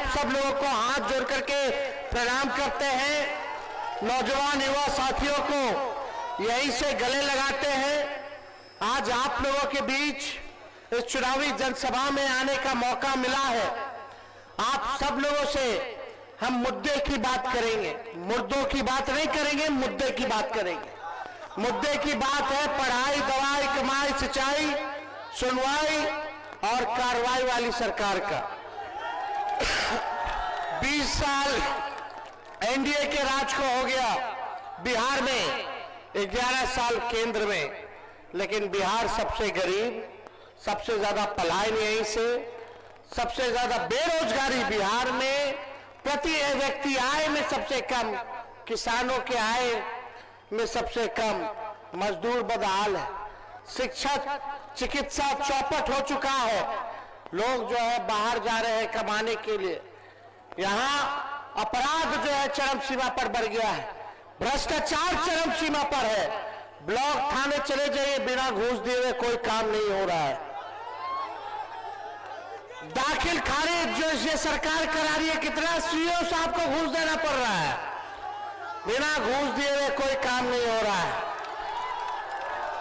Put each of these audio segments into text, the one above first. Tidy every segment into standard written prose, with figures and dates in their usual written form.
सब लोगों को हाथ जोड़ करके प्रणाम करते हैं। नौजवान युवा साथियों को यहीं से गले लगाते हैं। आज आप लोगों के बीच इस चुनावी जनसभा में आने का मौका मिला है। आप सब लोगों से हम मुद्दे की बात करेंगे, मुद्दों की बात नहीं करेंगे, मुद्दे की बात करेंगे। मुद्दे की बात है पढ़ाई, दवाई, कमाई, सिंचाई, सुनवाई और कार्रवाई वाली सरकार का। 20 साल एनडीए के राज को हो गया बिहार में, 11 साल केंद्र में, लेकिन बिहार सबसे गरीब, सबसे ज्यादा पलायन यहीं से, सबसे ज्यादा बेरोजगारी बिहार में, प्रति व्यक्ति आय में सबसे कम, किसानों के आय में सबसे कम, मजदूर बदहाल है, शिक्षा चिकित्सा चौपट हो चुका है। लोग जो है बाहर जा रहे हैं कमाने के लिए। यहाँ अपराध जो है चरम सीमा पर बढ़ गया है, भ्रष्टाचार चरम सीमा पर है। ब्लॉक थाने चले जाइए, बिना घूस दिए हुए कोई काम नहीं हो रहा है। दाखिल खारिज जो ये सरकार करा रही है, कितना सीओ साहब को घूस देना पड़ रहा है, बिना घूस दिए हुए कोई काम नहीं हो रहा है।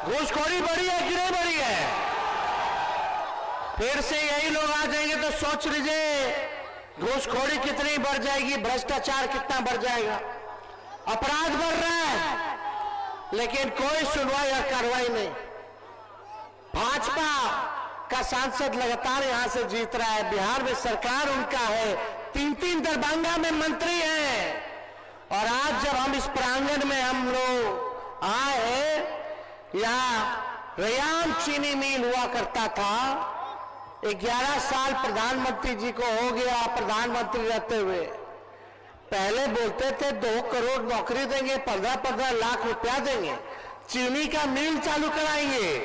घूसखोरी बढ़ी है कि नहीं बढ़ी है? फिर से यही लोग आ जाएंगे तो सोच लीजिए घूसखोरी कितनी बढ़ जाएगी, भ्रष्टाचार कितना बढ़ जाएगा। अपराध बढ़ रहा है लेकिन कोई सुनवाई या कार्रवाई नहीं। भाजपा का सांसद लगातार यहां से जीत रहा है। बिहार में सरकार उनका है, 3-3 दरभंगा में मंत्री हैं। और आज जब हम इस प्रांगण में हम लोग आए हैं, यहाँ रयाम चीनी मिल हुआ करता था, 11 साल प्रधानमंत्री जी को हो गया प्रधानमंत्री रहते हुए। पहले बोलते थे 2 करोड़ नौकरी देंगे, 15-15 लाख रुपया देंगे, चीनी का मिल चालू कराएंगे।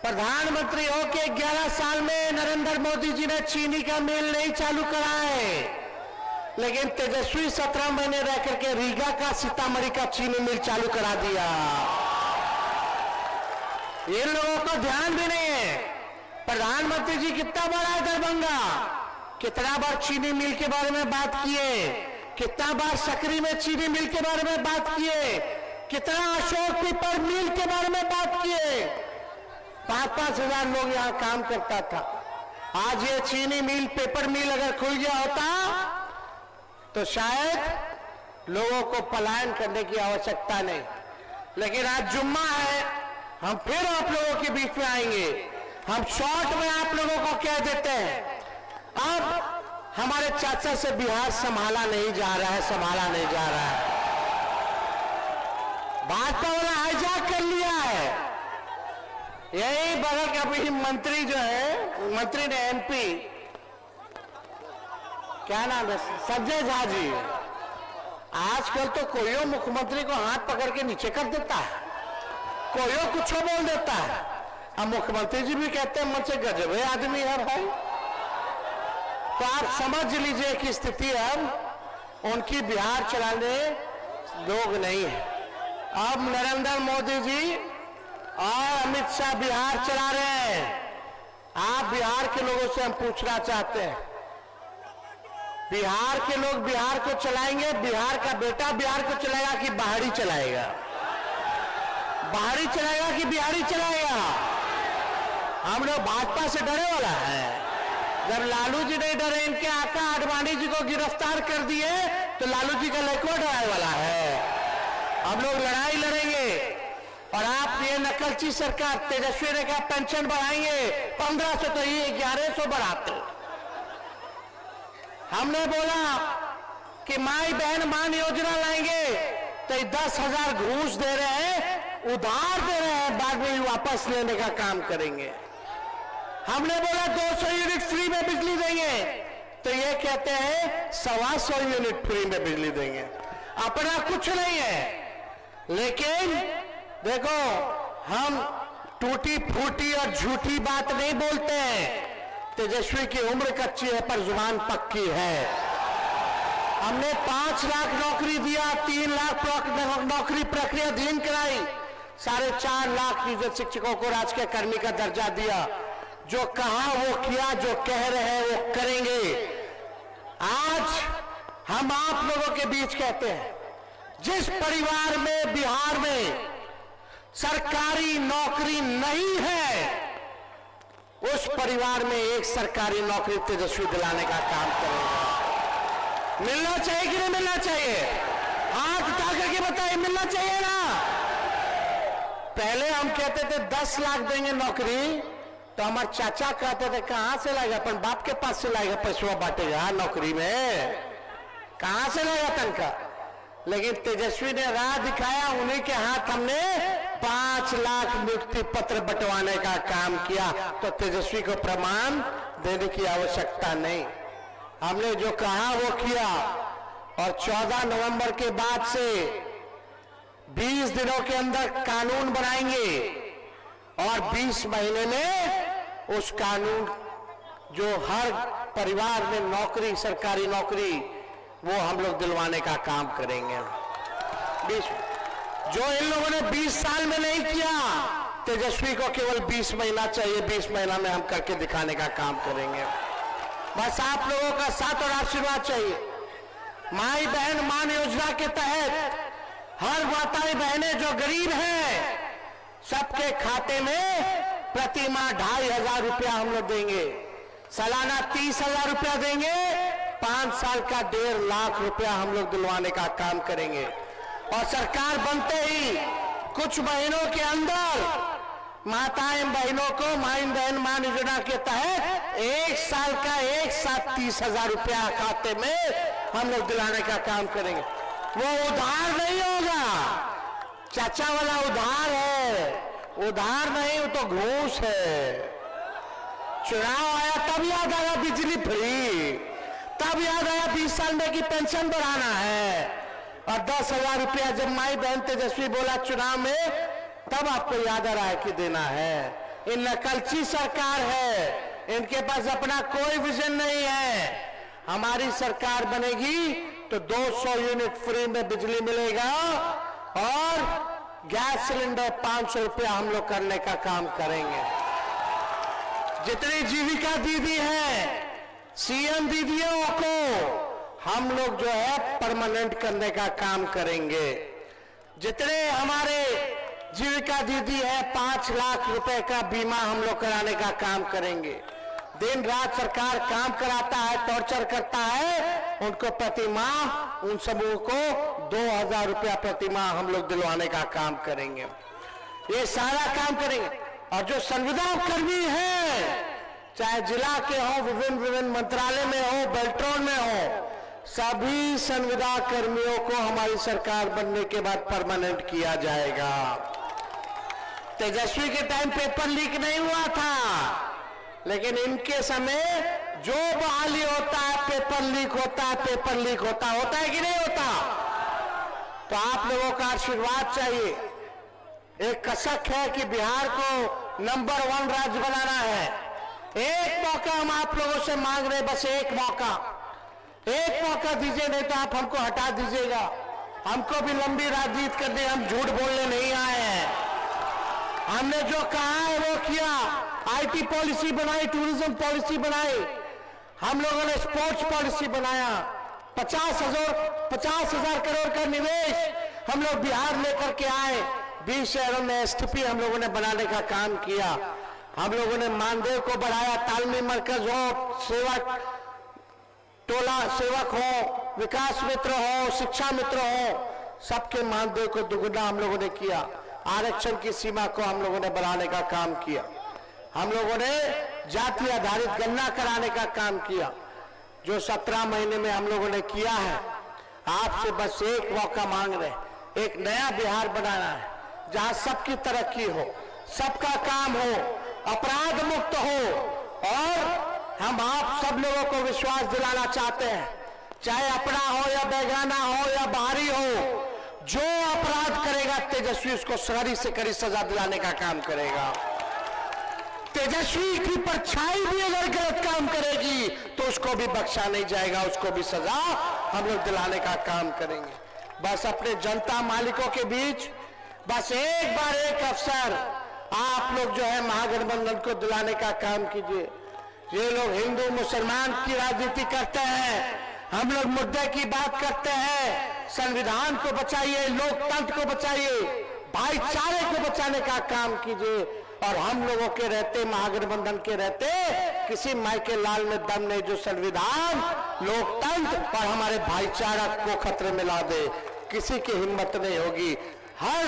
प्रधानमंत्री होके 11 साल में नरेंद्र मोदी जी ने चीनी का मिल नहीं चालू कराए, लेकिन तेजस्वी 17 महीने रह करके रीगा का, सीतामढ़ी का चीनी मिल चालू करा दिया। ये लोगों को ध्यान भी नहीं है। प्रधानमंत्री जी कितना बार आए दरभंगा, कितना बार चीनी मिल के बारे में बात किए, कितना बार सकरी में चीनी मिल के बारे में बात किए, कितना अशोक पीपल मिल के बारे में बात किए। 5-5 हजार लोग यहां काम करता था। आज ये चीनी मिल, पेपर मिल अगर खुल गया होता तो शायद लोगों को पलायन करने की आवश्यकता नहीं। लेकिन आज जुम्मा है, हम फिर आप लोगों के बीच में आएंगे। हम शॉर्ट में आप लोगों को कह देते हैं, अब हमारे चाचा से बिहार संभाला नहीं जा रहा है, संभाला नहीं जा रहा है। भाजपा वाला हाईजैक कर लिया है। यही बगल का भी मंत्री जो है, मंत्री ने एमपी, क्या नाम है, संजय झा जी, आजकल तो कोई मुख्यमंत्री को हाथ पकड़ के नीचे कर देता है, कोई कुछ बोल देता है। अब मुख्यमंत्री जी भी कहते हैं मुझसे गजब है आदमी है भाई। तो आप समझ लीजिए कि स्थिति अब उनकी बिहार चलाने लोग नहीं है। अब नरेंद्र मोदी जी और अमित शाह बिहार चला रहे हैं। आप बिहार के लोगों से हम पूछना चाहते हैं, बिहार के लोग बिहार को चलाएंगे, बिहार का बेटा बिहार को चलाएगा कि बाहरी चलाएगा? बाहरी चलाएगा कि बिहारी चलाएगा? हम लोग भाजपा से डरे वाला है। जब लालू जी नहीं डरे, इनके आका आडवाणी जी को गिरफ्तार कर दिए, तो लालू जी का लड़का डराने वाला है। हम लोग लड़ाई लड़ेंगे। और आप ये नकलची सरकार, तेजस्वी ने कहा पेंशन बढ़ाएंगे 1500, तो ये 1100 बढ़ाते। हमने बोला कि माई बहन मान योजना लाएंगे, तो 10,000 घूस दे रहे हैं, उधार दे रहे हैं, बाद में वापस लेने का काम करेंगे। हमने बोला 200 यूनिट फ्री में बिजली देंगे, तो ये कहते हैं 125 यूनिट फ्री में बिजली देंगे। अपना कुछ नहीं है। लेकिन देखो, हम टूटी फूटी और झूठी बात नहीं बोलते हैं। तेजस्वी की उम्र कच्ची है पर जुबान पक्की है। हमने 5 लाख नौकरी दिया, 3 लाख नौकरी प्रक्रियाधीन कराई, 4.5 लाख नियोजित शिक्षकों को राजकीय कर्मी का दर्जा दिया। जो कहा वो किया, जो कह रहे हैं वो करेंगे। हम आप लोगों के बीच कहते हैं, जिस परिवार में बिहार में सरकारी नौकरी नहीं है, उस परिवार में एक सरकारी नौकरी तेजस्वी दिलाने का काम करेगा। मिलना चाहिए कि नहीं मिलना चाहिए? हाथ उठा करके बताइए, मिलना चाहिए ना? पहले हम कहते थे 10 लाख देंगे नौकरी, तो हमारे चाचा कहते थे कहां से लाएगा, अपन बाप के पास से लाएगा, पैसा बांटेगा नौकरी में, कहां से लाएगा तनखा? लेकिन तेजस्वी ने राह दिखाया, उन्हीं के हाथ हमने 5 लाख नियुक्ति पत्र बंटवाने का काम किया। तो तेजस्वी को प्रमाण देने की आवश्यकता नहीं, हमने जो कहा वो किया। और 14 नवंबर के बाद से 20 दिनों के अंदर कानून बनाएंगे और 20 महीने में उस कानून जो हर परिवार में नौकरी, सरकारी नौकरी, वो हम लोग दिलवाने का काम करेंगे। 20 जो इन लोगों ने 20 साल में नहीं किया, तेजस्वी को केवल 20 महीना चाहिए, 20 महीना में हम करके दिखाने का काम करेंगे। बस आप लोगों का साथ और आशीर्वाद चाहिए। माई बहन मान योजना के तहत हर माताएं बहनें जो गरीब हैं, सबके खाते में प्रति माह 2,500 रुपया हम लोग देंगे, सालाना 30,000 रुपया देंगे, 5 साल का 1.5 लाख रुपया हम लोग दिलवाने का काम करेंगे। और सरकार बनते ही कुछ महीनों के अंदर माताएं बहनों को माई बहन मान योजना के तहत 1 साल का एक साथ 30,000 रुपया खाते में हम लोग दिलाने का काम करेंगे। वो उधार नहीं होगा, चाचा वाला उधार है, उधार नहीं, वो तो घूस है। चुनाव आया तब याद आया बिजली फ्री, तब याद आया 20 साल में की पेंशन बढ़ाना है, और 10,000 रुपया जब माई बहन तेजस्वी बोला चुनाव में, तब आपको याद आ रहा है कि देना है। इन नकलची सरकार है, इनके पास अपना कोई विजन नहीं है। हमारी सरकार बनेगी तो 200 यूनिट फ्री में बिजली मिलेगा और गैस सिलेंडर 500 रुपया हम लोग करने का काम करेंगे। जितनी जीविका दीदी है, सीएम दीदियों को हम लोग जो है परमानेंट करने का काम करेंगे। जितने हमारे जीविका दीदी है, 5 लाख रुपए का बीमा हम लोग कराने का काम करेंगे। दिन रात सरकार काम कराता है, टॉर्चर करता है, उनको प्रति माह उन सबों को 2,000 रुपया प्रति माह हम लोग दिलवाने का काम करेंगे। ये सारा काम करेंगे। और जो संविदा कर्मी है, चाहे जिला के हो, विभिन्न मंत्रालय में हो, बेल्ट्रॉन में हो, सभी संविदा कर्मियों को हमारी सरकार बनने के बाद परमानेंट किया जाएगा। तेजस्वी के टाइम पेपर लीक नहीं हुआ था, लेकिन इनके समय जो बहाली होता है पेपर लीक होता है, पेपर लीक होता है कि नहीं होता? तो आप लोगों का आशीर्वाद चाहिए। एक कसक है कि बिहार को नंबर 1 राज्य बनाना है। एक मौका हम आप लोगों से मांग रहे, बस एक मौका दीजिए, नहीं तो आप हमको हटा दीजिएगा। हमको भी लंबी राजनीति करने, हम झूठ बोलने नहीं आए हैं। हमने जो कहा है वो किया। आईटी पॉलिसी बनाई, टूरिज्म पॉलिसी बनाई, हम लोगों ने स्पोर्ट्स पॉलिसी बनाया। 50,000 करोड़ का निवेश हम लोग बिहार लेकर के आए। 20 शहरों में एसटीपी हम लोगों ने बनाने का काम किया। हम लोगों ने मानदेय को बढ़ाया, तालमेल मरकज हो, सेवक टोला सेवक हो, विकास मित्र हो, शिक्षा मित्र हो, सबके मानदेय को दुगुना हम लोगों ने किया। आरक्षण की सीमा को हम लोगों ने बढ़ाने का काम किया। हम लोगों ने जाति आधारित गणना कराने का काम किया, जो 17 महीने में हम लोगों ने किया है। आपसे बस एक मौका मांग रहे, एक नया बिहार बनाना है, जहां सबकी तरक्की हो, सबका काम हो, अपराध मुक्त हो। और हम आप सब लोगों को विश्वास दिलाना चाहते हैं, चाहे अपना हो या बेगाना हो या बाहरी हो, जो अपराध करेगा तेजस्वी उसको कड़ी से कड़ी सजा दिलाने का काम करेगा। तेजस्वी की परछाई भी अगर गलत काम करेगी तो उसको भी बख्शा नहीं जाएगा, उसको भी सजा हम लोग दिलाने का काम करेंगे। बस अपने जनता मालिकों के बीच बस एक बार एक अवसर आप लोग जो है महागठबंधन को दिलाने का काम कीजिए। ये लोग हिंदू मुसलमान की राजनीति करते हैं, हम लोग मुद्दे की बात करते हैं, संविधान को बचाइए, लोकतंत्र को बचाइए, भाईचारे को बचाने का काम कीजिए। और हम लोगों के रहते, महागठबंधन के रहते, किसी माइके लाल में दम नहीं जो संविधान, लोकतंत्र और हमारे भाईचारा को खतरे में ला दे। किसी की हिम्मत नहीं होगी। हर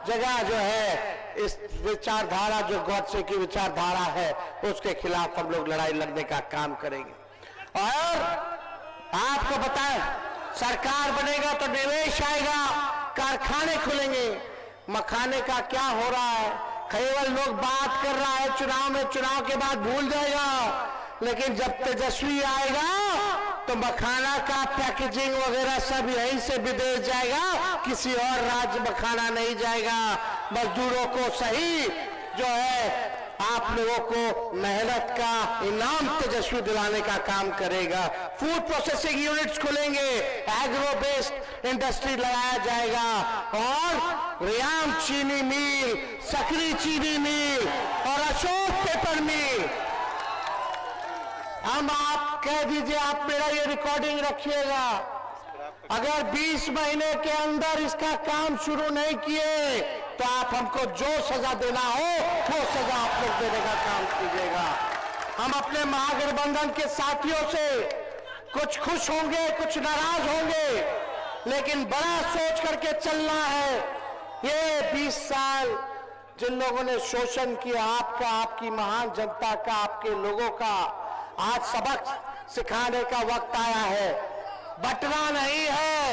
जगह जो है इस विचारधारा, जो गॉडसे की विचारधारा है, उसके खिलाफ हम लोग लड़ाई लड़ने का काम करेंगे। और आपको बताएं, सरकार बनेगा तो निवेश आएगा, कारखाने खुलेंगे। मखाने का क्या हो रहा है, केवल लोग बात कर रहा है चुनाव में, चुनाव के बाद भूल जाएगा। लेकिन जब तेजस्वी आएगा तो मखाना का पैकेजिंग वगैरह सब यहीं से विदेश जाएगा, किसी और राज्य मखाना नहीं जाएगा। मजदूरों को सही जो है, आप लोगों को मेहनत का इनाम तेजस्वी दिलाने का काम करेगा। फूड प्रोसेसिंग यूनिट्स खुलेंगे, एग्रो बेस्ड इंडस्ट्री लगाया जाएगा, और रियाम चीनी मिल, सकरी चीनी मिल और अशोक पेपर मिल। हम आप कह दीजिए, आप मेरा ये रिकॉर्डिंग रखिएगा, अगर 20 महीने के अंदर इसका काम शुरू नहीं किए तो आप हमको जो सजा देना हो वो सजा आप लोग देने का काम कीजिएगा। हम अपने महागठबंधन के साथियों से कुछ खुश होंगे, कुछ नाराज होंगे, लेकिन बड़ा सोच करके चलना है। ये 20 साल जिन लोगों ने शोषण किया, आपका, आपकी महान जनता का, आपके लोगों का, आज सबक सिखाने का वक्त आया है। बटना नहीं है,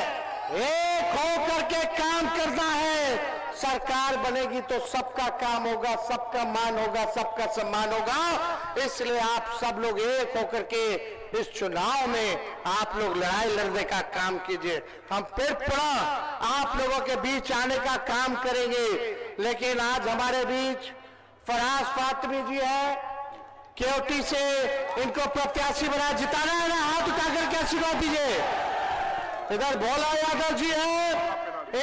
एक होकर के काम करना है। सरकार बनेगी तो सबका काम होगा, सबका मान होगा, सबका सम्मान होगा। इसलिए आप सब लोग एक होकर के इस चुनाव में आप लोग लड़ाई लड़ने का काम कीजिए। हम फिर पुनः आप लोगों के बीच आने का काम करेंगे। लेकिन आज हमारे बीच फराज फातमी जी है, केवटी से, इनको प्रत्याशी बना, जिताना है ना, हाथ उठा करके आशीर्वाद दीजिए। इधर भोला यादव जी है,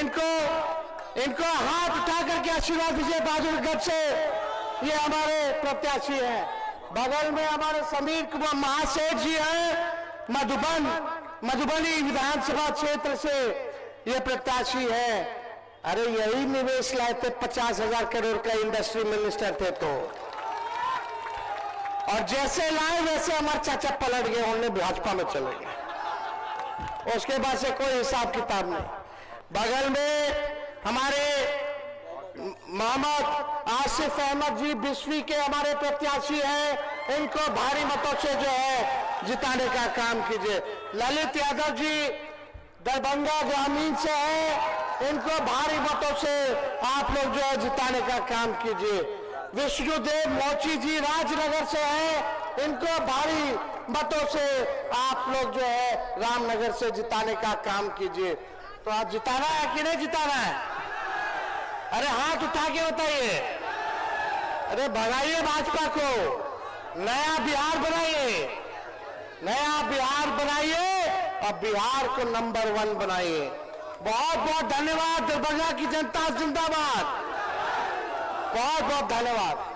इनको हाथ उठा करके आशीर्वाद दीजिए बहादुरगढ़ से, ये हमारे प्रत्याशी हैं। बगल में हमारे समीर कुमार महासेठ जी हैं, मधुबनी विधानसभा क्षेत्र से ये प्रत्याशी है। अरे यही निवेश लाए थे, 50,000 करोड़ का इंडस्ट्री मिनिस्टर थे तो, और जैसे लाए वैसे हमारे चाचा पलट गए, उन्होंने भाजपा में चले गए। उसके बाद से कोई हिसाब किताब नहीं। बगल में हमारे मोहम्मद आसिफ अहमद जी बिस्वी के हमारे प्रत्याशी हैं, इनको भारी मतों से जो है जिताने का काम कीजिए। ललित यादव जी दरभंगा ग्रामीण से हैं, इनको भारी मतों से आप लोग जो है जिताने का काम कीजिए। विष्णुदेव मोची जी राजनगर से हैं, इनको भारी मतों से आप लोग जो है रामनगर से जिताने का काम कीजिए। तो आप जिताना है कि नहीं जिताना है? अरे हाथ उठा के बताइए। अरे भगाइए भाजपा को, नया बिहार बनाइए, नया बिहार बनाइए और बिहार को नंबर 1 बनाइए। बहुत बहुत धन्यवाद। दरभंगा की जनता जिंदाबाद। बहुत बहुत धन्यवाद।